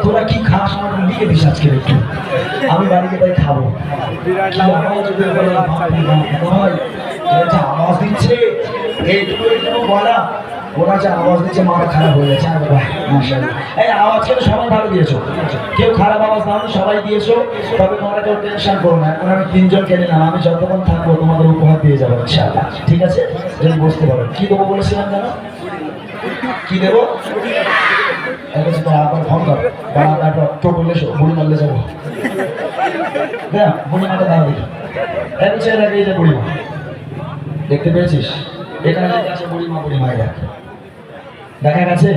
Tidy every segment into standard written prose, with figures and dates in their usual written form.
তোরা কি খাস দিকে দিস আজকে একটু আমি বাড়িতে তাই খাবো আওয়াজ দিচ্ছে বলা ওরা যে আওয়াজ দিচ্ছে মাথা খারাপ হয়ে যাচ্ছে এই আওয়াজ কিন্তু সবাই ভালো দিয়েছো কেউ খারাপ আওয়াজ না সবাই দিয়েছো তবে তোমরা কেউ টেনশন করো না এখন আমি 3 জন কেনে নিলাম আমি যতক্ষণ থাকবো তোমাদের উপহার দিয়ে যাবো ইনশাআল্লাহ ঠিক আছে যদি বুঝতে পারো কি দেবো বলেছিলাম জানো কি দেবো আবার ফোন কর তো বললে বুড়ি মারলে যাবো দেখ বুড়ি মারলে দাঁড়া দেখি এই যে বুড়িমা দেখতে পেয়েছিস এখানে আছে বুড়িমা দেখ দেখা গেছে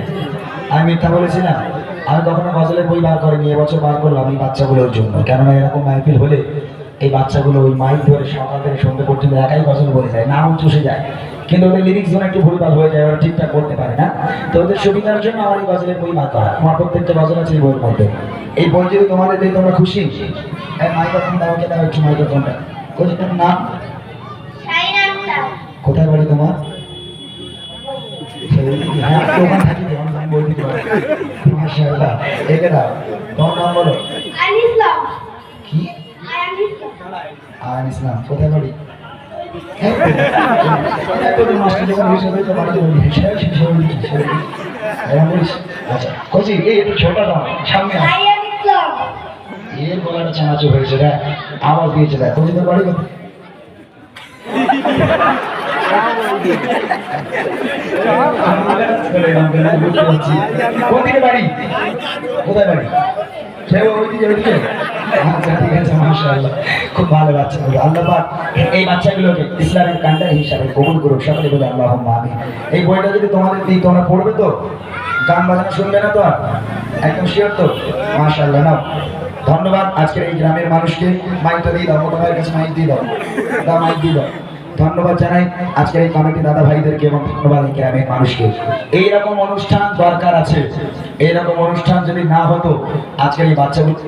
আমি মিথ্যা বলেছি না আমি কখনো গজলের বই বার করিনি এবছর বার করলাম এই বাচ্চাগুলোর জন্য কেননা এরকম মাহফিল হলে এই বাচ্চাগুলো ওই মাইক ধরে সকাল থেকে সন্ধ্যে পর্যন্ত একাই গজল বলে যায় নাম চুষে যায় কিন্তু ওদের লিরিক্স যেন একটু ভুলভাল হয়ে যায় ওরা ঠিকঠাক করতে পারে না তো ওদের সুবিধার জন্য আমার এই গজলের বই বার করা আমার প্রত্যেকটা গজল আছে এই বইয়ের মধ্যে এই বই যদি তোমাদের দিই তোমরা খুশি মাইক্রোফোন দাও একটু মাইক্রোফোনটা কোথায় নাম কোথায় বাড়ি তোমার তোমার নাম বলো কি আয়ান ইসলাম কোথায় বাড়ি ছোটা দাম সামনে এর গলাটা চানাচু হয়েছে দেখ আওয়াজ দিয়েছে দেখ কোচি তোর বাড়ি কোথায় বাড়ি কোথায় বাড়ি খুব ভালো বাচ্চা আল্লাহ পাক এই বাচ্চাগুলোকে ইসলামের কান্ডারি হিসাবে কবুল করুক সকলে বলে আল্লাহুম্মা আমিন এই বইটা যদি তোমাদের দিই তোমরা পড়বে তো গান বাজানো শুনবে না তো আর একদম শিওর তো মাশাআল্লাহ নাও ধন্যবাদ আজকের এই গ্রামের মানুষকে মাইকটা দিয়ে দাও মোটা ভাইয়ের কাছে মাইক দিয়ে দাও মাইক দিয়ে দাও ধন্যবাদ জানাই আজকের এই কমিটি দাদা ভাইদেরকে এবং ধন্যবাদ এই গ্রামের মানুষকে এইরকম অনুষ্ঠান দরকার আছে এইরকম অনুষ্ঠান যদি না হতো আজকের এই বাচ্চাগুলো